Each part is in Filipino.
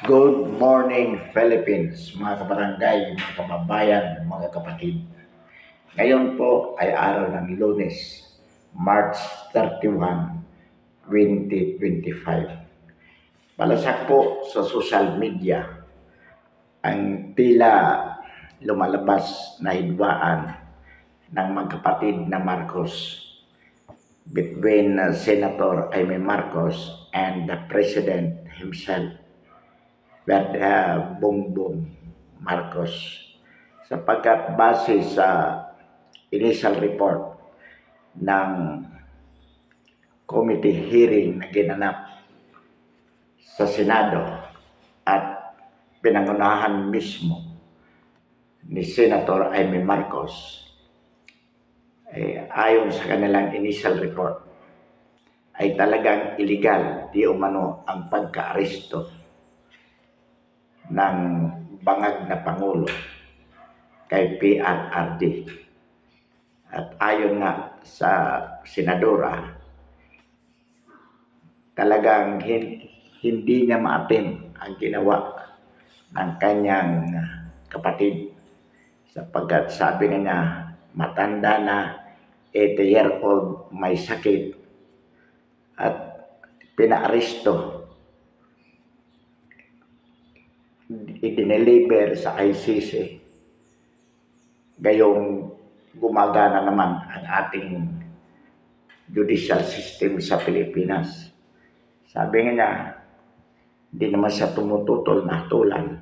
Good morning, Philippines, mga kabarangay, mga kababayan, mga kapatid. Ngayon po ay araw ng Lunes, March 31, 2025. Palasak po sa social media ang tila lumalabas na hidwaan ng magkapatid na Marcos between Senator Jaime Marcos and the President himself. Bongbong Marcos, sapagkat base sa initial report ng committee hearing na ginanap sa Senado at pinangunahan mismo ni Senator Jaime Marcos, ayon sa kanilang initial report ay talagang illegal di umano ang pagka-aresto ng bangag na Pangulo kay PRRD. At ayon nga sa senadora, talagang hindi niya maatim ang ginawa ng kanyang kapatid, sapagkat sabi niya matanda na, 80-year-old, may sakit at pinaaresto, idineliver sa ICC. Gayong gumagana naman ang ating judicial system sa Pilipinas. Sabi niya, hindi naman siya tumututol na hatulan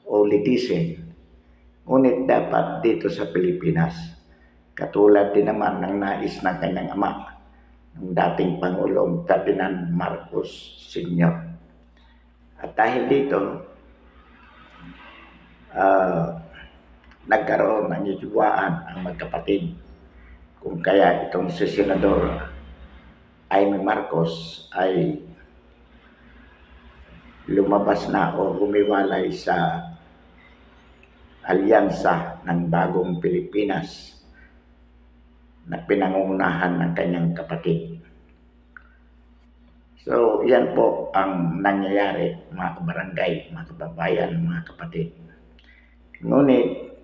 o litisin. Ngunit dapat dito sa Pilipinas, katulad din naman ng nais ng kanyang ama, ng dating Pangulong Ferdinand Marcos Sr. At dahil dito, nagkaroon ng hidwaan ang magkapatid kung kaya itong si Senador Jaime Marcos ay lumabas na o humiwalay sa alyansa ng Bagong Pilipinas na pinangungunahan ng kanyang kapatid. So, yan po ang nangyayari, mga kabarangay, mga kababayan, mga kapatid. Ngunit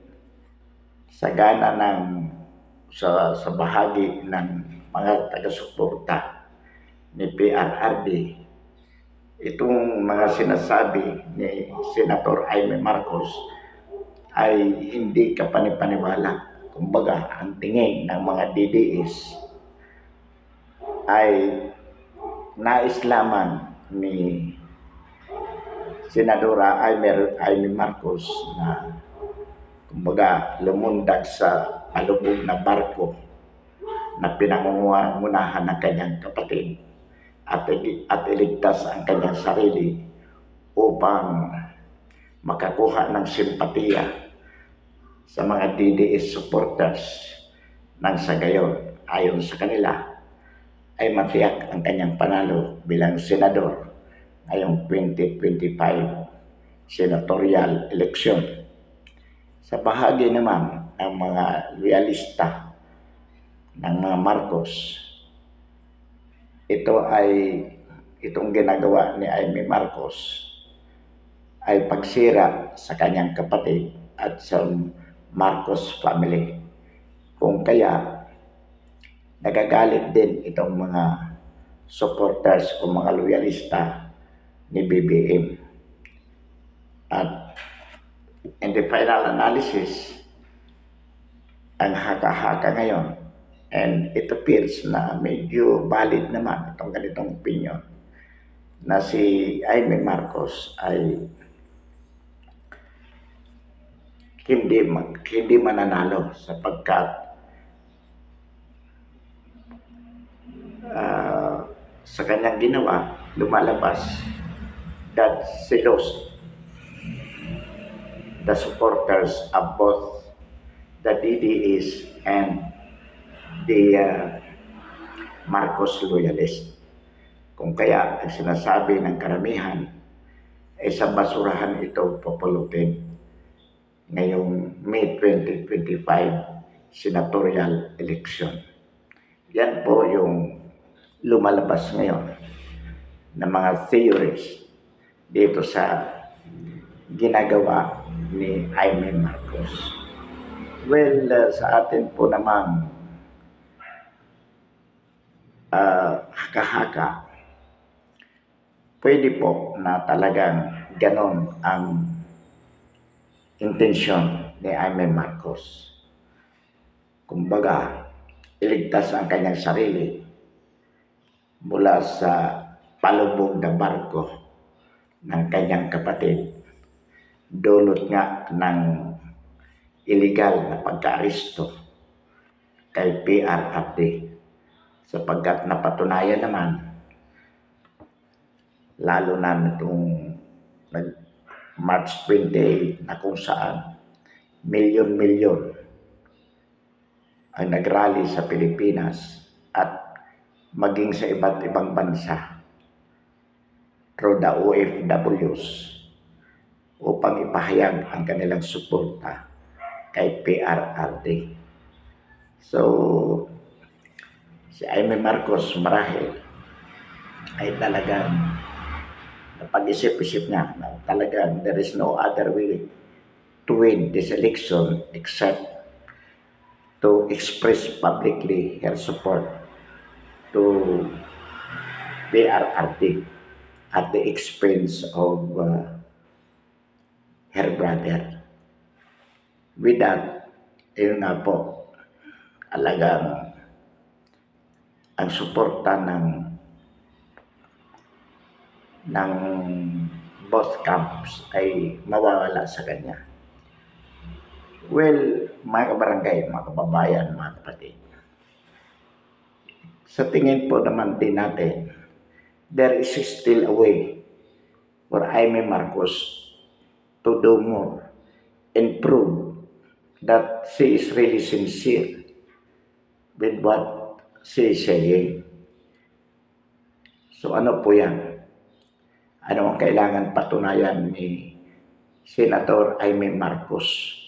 sa gana sa bahagi ng mga taga-suporta ni PRRD, itong mga sinasabi ni Senator Jaime Marcos ay hindi kapanipaniwala. Kumbaga, ang tingin ng mga DDS ay nais lamang ni Senadora Jaime Marcos na kumbaga lumundag sa palubog na barko na pinangungunahan ng kanyang kapatid at iligtas ang kanyang sarili upang makakuha ng simpatiya sa mga DDS supporters nang sa gayon, ayon sa kanila, ay matiyak ang kanyang panalo bilang senador ngayong 2025 senatorial election. Sa bahagi naman ng mga realista ng mga Marcos, itong ginagawa ni Jaime Marcos ay pagsira sa kanyang kapatid at sa Marcos family. Kung kaya nagagalit din itong mga supporters o mga loyalista ni BBM. At in the final analysis, ang haka-haka ngayon, and it appears na medyo valid naman itong ganitong opinion, na si Jaime Marcos ay hindi mananalo sapagkat sa kanyang ginawa, lumalabas that he lost the supporters of both the DDS and the Marcos loyalist. Kung kaya ang sinasabi ng karamihan ay sa basurahan ito papulutin ngayong May 2025 senatorial election. Yan po yung lumalabas ngayon ng mga theories dito sa ginagawa ni Jaime Marcos. Well, sa atin po naman, haka-haka, pwede po na talagang ganon ang intensyon ni Jaime Marcos. Kumbaga, iligtas ang kanyang sarili mula sa palubog na barko ng kanyang kapatid, dulot nga ng illegal na pagka-aresto kay PRRD, sapagkat napatunayan naman, lalo na nitong March 28 na kung saan milyon-milyon ang nagrally sa Pilipinas at maging sa iba't ibang bansa through the OFWs upang ipahayag ang kanilang suporta kay PRRD. So, si Jaime Marcos marahil ay talagang napag-isip-isip niya na talagang there is no other way to win this election except to express publicly her support to PRRD at the expense of her brother. With that, yun nga po, alagang ang suporta ng both camps ay mawawala sa kanya. Well, mga kabarangay, mga kababayan, mga kapatid, sa tingin po naman din natin, there is still a way for Jaime Marcos to do more and prove that she is really sincere with what she is saying. So ano po yan? Ano ang kailangan patunayan ni Senator Jaime Marcos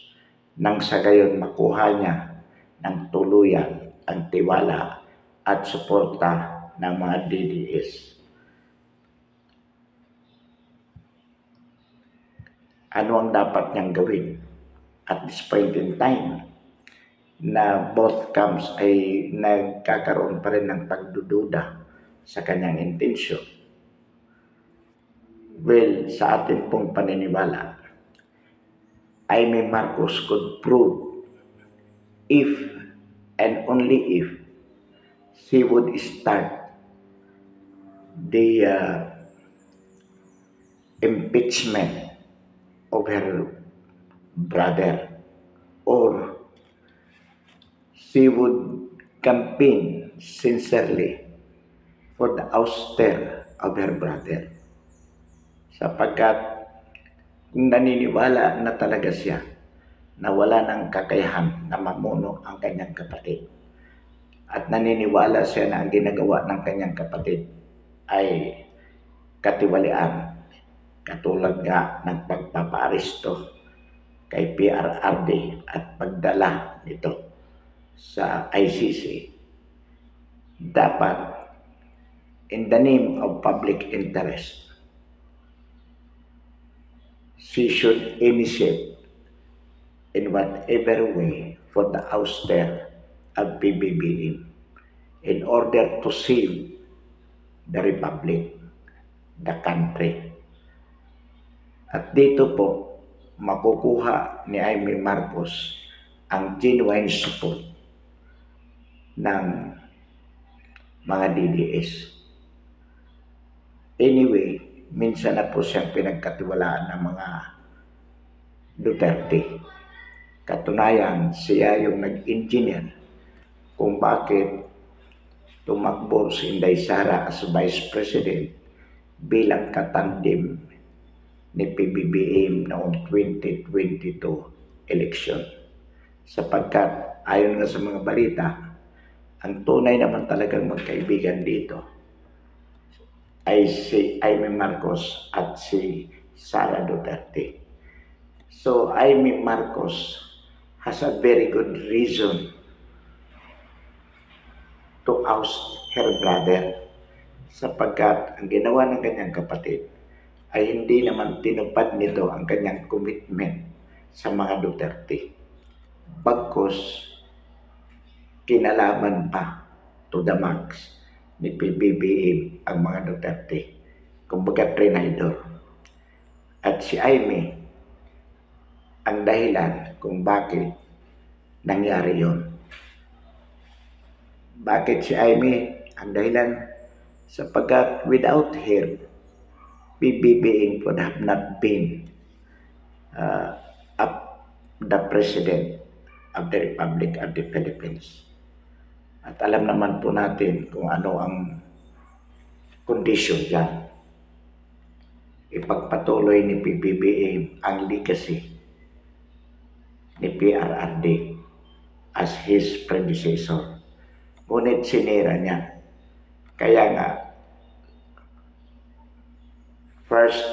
nang sa gayon makuha niya ng tuluyan ang tiwala at suporta ng mga DDS? Ano ang dapat niyang gawin at this point in time na both camps ay nagkakaroon pa rin ng pagdududa sa kanyang intensyon? Well, sa atin pong paniniwala, Jaime Marcos could prove if and only if she would start the impeachment of her brother, or she would campaign sincerely for the ouster of her brother. Sapagkat kung naniniwala na talaga siya na wala ng kakayahan na mamuno ang kanyang kapatid, at naniniwala siya na ang ginagawa ng kanyang kapatid ay katiwalian, katulad nga ng pagpapaaresto kay PRRD at pagdala nito sa ICC, dapat in the name of public interest, she should initiate in whatever way for the ouster of PBBM in order to save the republic, the country. At dito po, makukuha ni Jaime Marcos ang genuine support ng mga DDS. Anyway, minsan na po siyang pinagkatiwalaan ng mga Duterte. Katunayan, siya yung nag-engineer kung bakit tumakbo si Inday Sara as Vice President bilang katandem ni PBBM noong 2022 election. Sapagkat ayon nga sa mga balita, ang tunay naman talagang magkaibigan dito ay si Jaime Marcos at si Sara Duterte. So Jaime Marcos has a very good reason to oust her brother, sapagkat ang ginawa ng kanyang kapatid ay hindi naman tinupad nito ang kanyang commitment sa mga Duterte. Bagkus, kinalaban pa to the max ni PBBM ang mga Duterte. Kumbaga trinidor. At si Aimee ang dahilan kung bakit nangyari yon. Bakit si Aimee ang dahilan? Sapagkat without her, PBBM would have not been the President of the Republic of the Philippines. At alam naman po natin kung ano ang kondisyon dyan. Ipagpatuloy ni PBBM ang legacy ni PRRD as his predecessor. Ngunit sinira niya. Kaya nga, first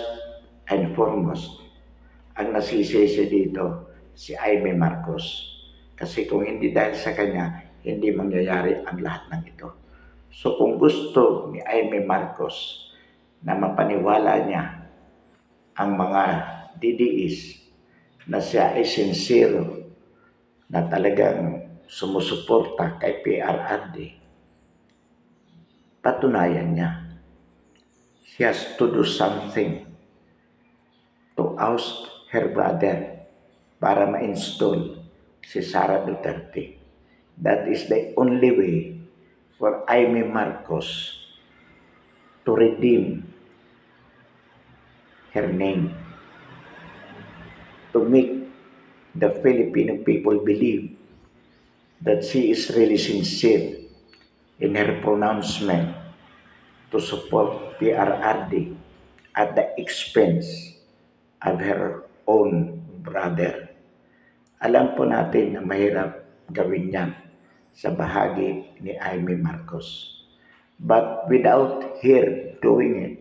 and foremost, ang nasisisi dito si Aimee Marcos. Kasi kung hindi dahil sa kanya, hindi mangyayari ang lahat ng ito. So kung gusto ni Aimee Marcos na mapaniwala niya ang mga DDS na siya ay sincere na talagang sumusuporta kay PRRD, patunayan niya. She has to do something to oust her brother para ma-install si Sara Duterte. That is the only way for Aimee Marcos to redeem her name, to make the Filipino people believe that she is really sincere in her pronouncement to support PRRD at the expense of her own brother. Alam po natin na mahirap gawin yan sa bahagi ni Aimee Marcos. But without her doing it,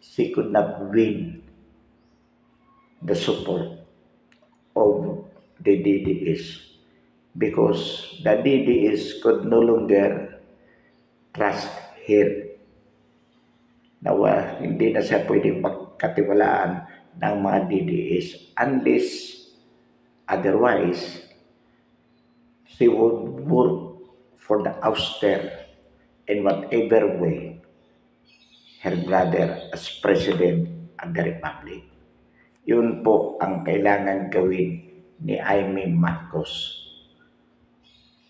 she could not win the support of the DDS because the DDS could no longer trust her. Hindi na siya pwedeng pagkatiwalaan ng mga DDS unless otherwise she would work for the ouster in whatever way her brother as President of the Republic. Yun po ang kailangan gawin ni Aimee Marcos.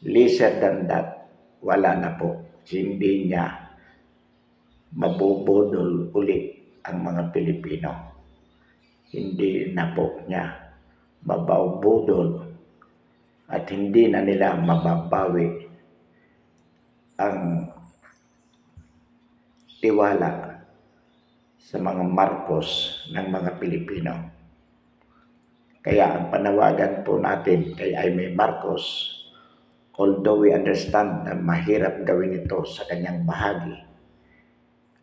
Lesser than that, wala na po. Hindi niya mabubudol ulit ang mga Pilipino. Hindi na po niya mabubudol at hindi na nila mababawi ang tiwala sa mga Marcos ng mga Pilipino. Kaya ang panawagan po natin kay Aimee Marcos, although we understand na mahirap gawin ito sa kanyang bahagi,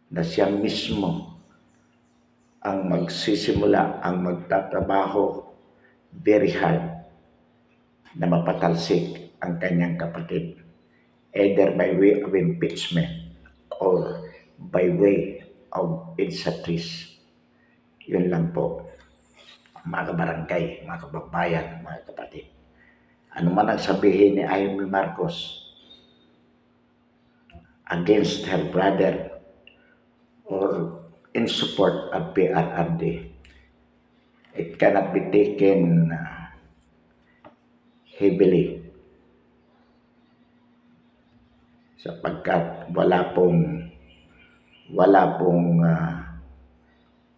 na siya mismo ang magsisimula, ang magtatrabaho very hard na mapatalsik ang kanyang kapatid, either by way of impeachment or by way of insurrection. Yun lang po, mga kabarangay, mga kababayan, mga kapatid. Ano man ang sabihin ni Aimee Marcos against her brother or in support of PRRD, it cannot be taken heavily sapagkat wala pong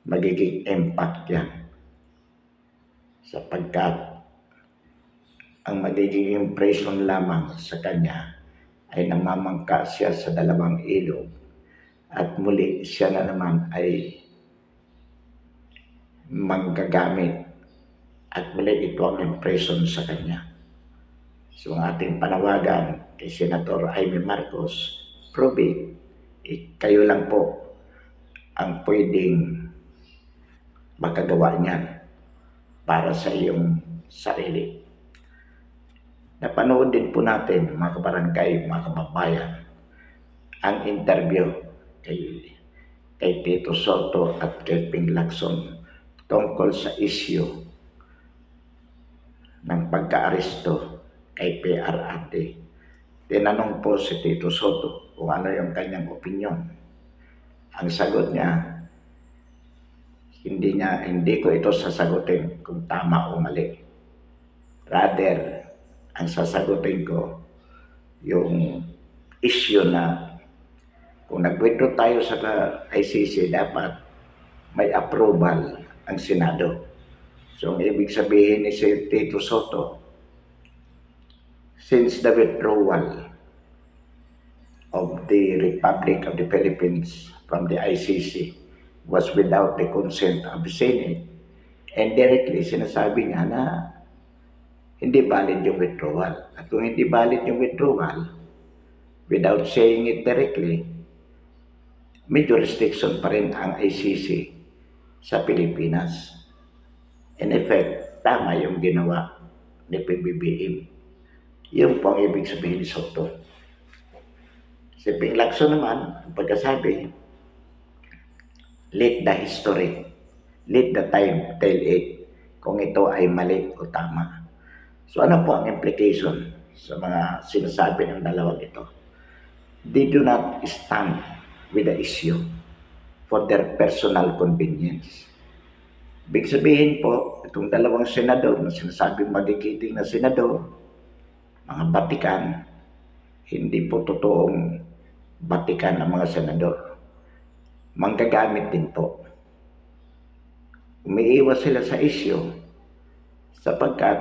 magiging impact yan, sapagkat ang magiging impression lamang sa kanya ay namamangka siya sa dalawang ilog at muli siya na naman ay manggagamit at muli ito ang impression sa kanya. So ang ating panawagan kay Senator Aimee Marcos, prove it. Kayo lang po ang pwedeng makagawa niyan para sa iyong sarili. Napanood din po natin, mga kabarangay, mga kababayan, ang interview kay kay Tito Soto at kay Ping Lacson tungkol sa issue ng pagka-aresto kay PRRD. Tinanong po si Tito Soto kung ano yung kanyang opinyon. Ang sagot niya, hindi ko ito sasagutin kung tama o mali. Rather, ang sasagutin ko yung issue na kung nag-withdraw tayo sa ICC, dapat may approval ang Senado. So, ang ibig sabihin ni si Tito Soto, since the withdrawal of the Republic of the Philippines from the ICC was without the consent of the Senate, and directly sinasabi niya na hindi valid yung withdrawal. At kung hindi valid yung withdrawal, without saying it directly, may jurisdiction pa rin ang ICC sa Pilipinas. In effect, tama yung ginawa ni PBBM. Yun po ang ibig sabihin ni Soto. Si Ping Lacson naman, ang pagkasabi, let the history, let the time tell it kung ito ay mali o tama. So ano po ang implication sa mga sinasabi ng dalawang ito? They do not stand with the issue for their personal convenience. Ibig sabihin po, itong dalawang senador na sinasabing magigiting na senador, mga batikan, hindi po totoong batikan ang mga senador. Manggagamit din po. Umiiwas sila sa issue sapagkat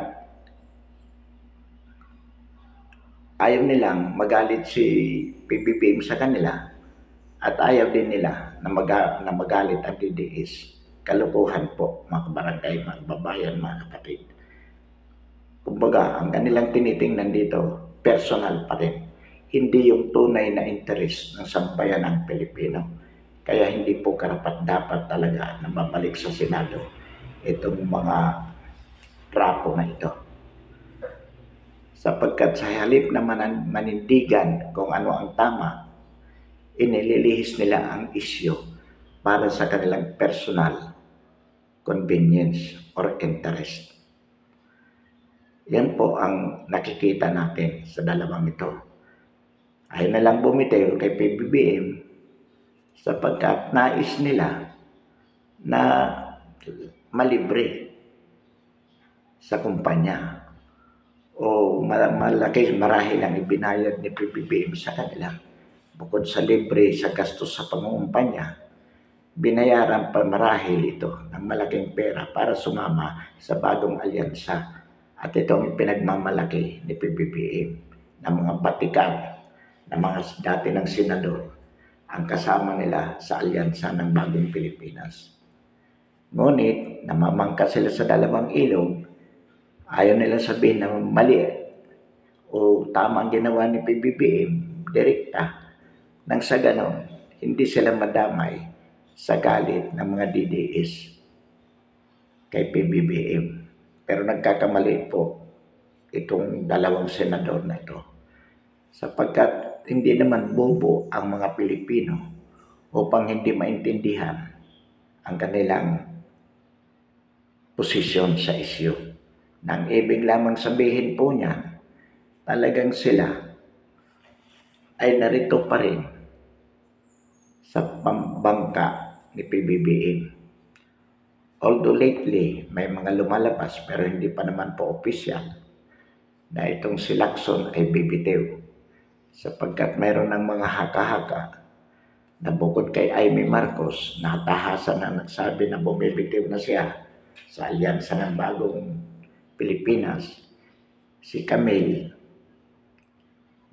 ayaw nilang magalit si PBBM sa kanila at ayaw din nila na magalit ang DDS. Kalukuhan po, mga kabarangay, mga babayan, mga kapatid. Kumbaga, ang kanilang tinitingnan dito, personal pa rin. Hindi yung tunay na interest ng sambayan ng Pilipino. Kaya hindi po karapat-dapat talaga na mabalik sa Senado itong mga trapo na ito. Sapagkat sa halip na manindigan kung ano ang tama, inililihis nila ang isyu para sa kanilang personal convenience or interest. Yan po ang nakikita natin sa dalawang ito. Ayaw na lang bumitaw kay PBBM sapagkat nais nila na malibre sa kumpanya o malaki marahil ang ibinayad ni PBBM sa kanila. Bukod sa libre sa gastos sa pangungumpanya, binayaran pa marahil ito ng malaking pera para sumama sa bagong alyansa. At ito ang pinagmamalaki ni PBBM ng mga batikan ng mga dati ng senador ang kasama nila sa alyansa ng bagong Pilipinas. Ngunit namamangka sila sa dalawang ilog, ayaw nila sabihin na mali o tama ang ginawa ni PBBM, direkta. Nang sa ganon, hindi sila madamay sa galit ng mga DDS kay PBBM. Pero nagkakamali po itong dalawang senador na ito. Sapagkat hindi naman bobo ang mga Pilipino upang hindi maintindihan ang kanilang posisyon sa isyu. Nang ibig lamang sabihin po niya, talagang sila ay narito pa rin sa pambangka ni PBBM. Although lately may mga lumalabas pero hindi pa naman po opisyal na itong si Lacson ay bibitiw sapagkat mayroon ng mga haka-haka na bukod kay Amy Marcos na tahasan na nagsabi na bumibitiw na siya sa alyansa ng bagong Pilipinas, si Camille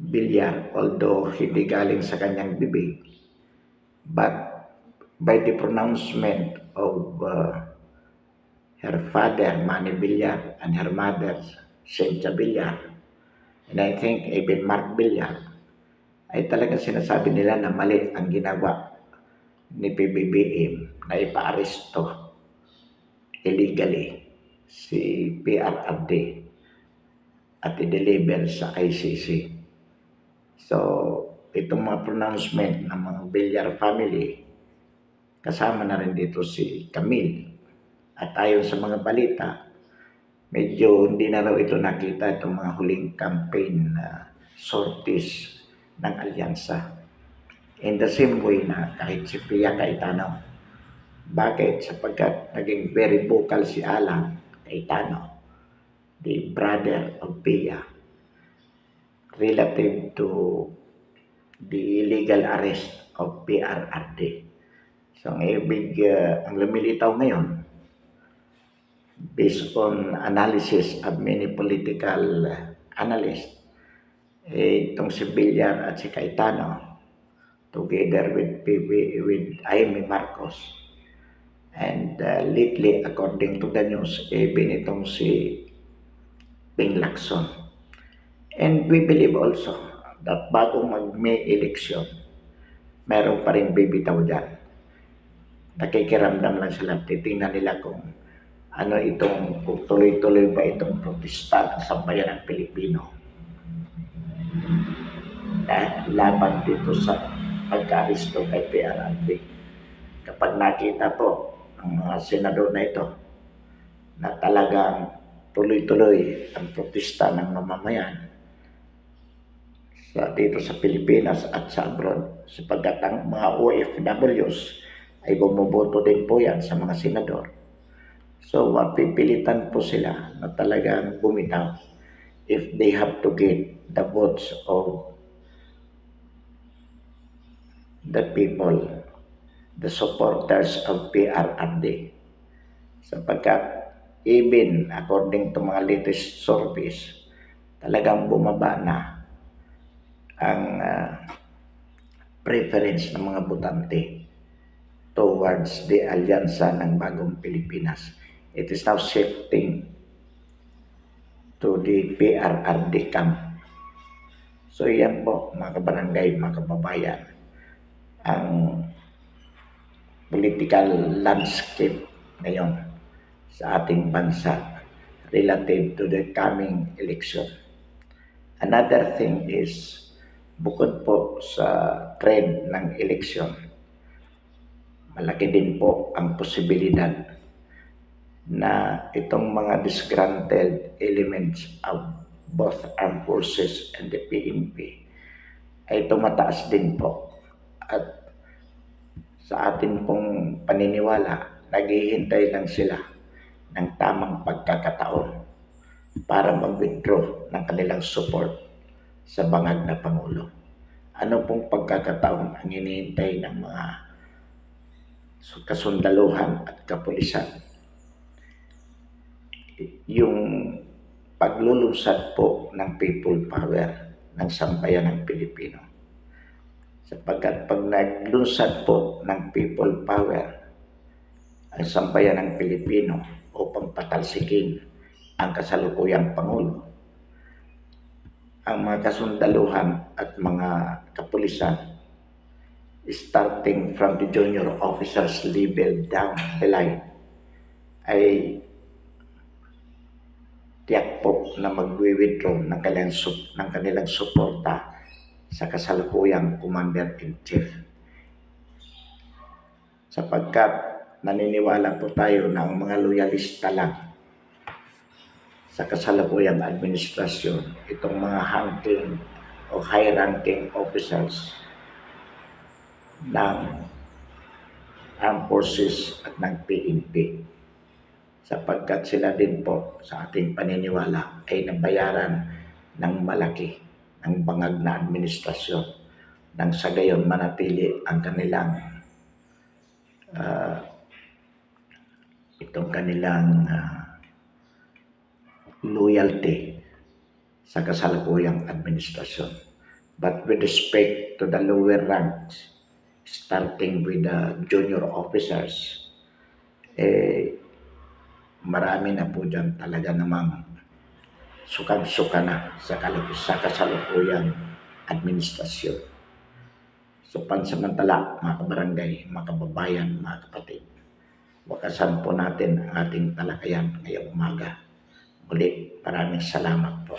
Villar, although hindi galing sa kanyang bibig, but by the pronouncement of her father, Manny Villar, and her mother, Cynthia Villar, and I think even Mark Villar, ay talagang sinasabi nila na mali ang ginawa ni PBBM na ipaaresto illegally si PRRD at i-deliver sa ICC. So, itong mga pronouncement ng mga Villar family kasama na rin dito si Camille. At ayon sa mga balita, medyo hindi na raw ito nakita itong mga huling campaign sorties ng alyansa. In the same way na kahit si Pia Cayetano. Bakit? Sapagkat naging very vocal si Alan Cayetano, the brother of Pia, relative to the illegal arrest of PRRD. So ang ang lumilitaw ngayon, based on analysis of many political analysts, itong si Villar at si Cayetano, together with Amy Marcos, and lately, according to the news, even itong si Ping Lacson. And we believe also that bago mag-May election, meron pa rin bibitaw dyan. Nakikiramdam lang sila, titingnan nila kung ano itong, kung tuloy-tuloy ba itong protesta ng sambayan ng Pilipino. Laban dito sa pagka-aristo kay PRRD. Kapag nakita po ang mga senador na ito na talagang tuloy-tuloy ang protesta ng mamamayan dito sa Pilipinas at sa abroad, sapagkat ang mga OFWs ay bumoboto din po yan sa mga senador. So mapipilitan po sila na talagang bumitaw if they have to get the votes of the people, the supporters of PRRD. Sapagkat even according to mga latest surveys, talagang bumaba na ang preference ng mga botante towards the alyansa ng Bagong Pilipinas. It is now shifting to the PRRD camp. So yan po mga kabarangay, mga kababayan, ang political landscape ngayon sa ating bansa relative to the coming election. Another thing is, bukod po sa trend ng eleksyon, malaki din po ang posibilidad na itong mga disgruntled elements of both armed forces and the PNP ay tumataas din po. At sa atin pong paniniwala, naghihintay lang sila ng tamang pagkakataon para mag-withdraw ng kanilang support sa bangag na Pangulo. Ano pong pagkakataon ang hinihintay ng mga kasundaluhan at kapulisan? Yung paglulunsad po ng people power ng sambayan ng Pilipino. Sapagkat pag naglunsad po ng people power ang sambayan ng Pilipino upang patalsikin ang kasalukuyang Pangulo, ang mga kasundaluhan at mga kapulisan, starting from the junior officers level down the line, ay tiyak po na mag-withdraw ng kanilang suporta sa kasalukuyang Commander-in-Chief. Sapagkat naniniwala po tayo na ang mga loyalista lang sa kasalukuyang administrasyon, itong mga ranking o high-ranking officers ng armed forces at ng PNP, sapagkat sila din po sa ating paniniwala ay nabayaran ng malaki ng bangag na administrasyon nang sa gayon manatili ang kanilang loyalty sa kasalukuyang administrasyon. But with respect to the lower ranks, starting with the junior officers, marami na po dyan talaga namang sukang-suka na sa kasalukuyang administrasyon. So pansamantala, mga kabarangay, mga kababayan, mga kapatid, wakasan po natin ang ating talakayan ngayong umaga. Muli, maraming salamat po.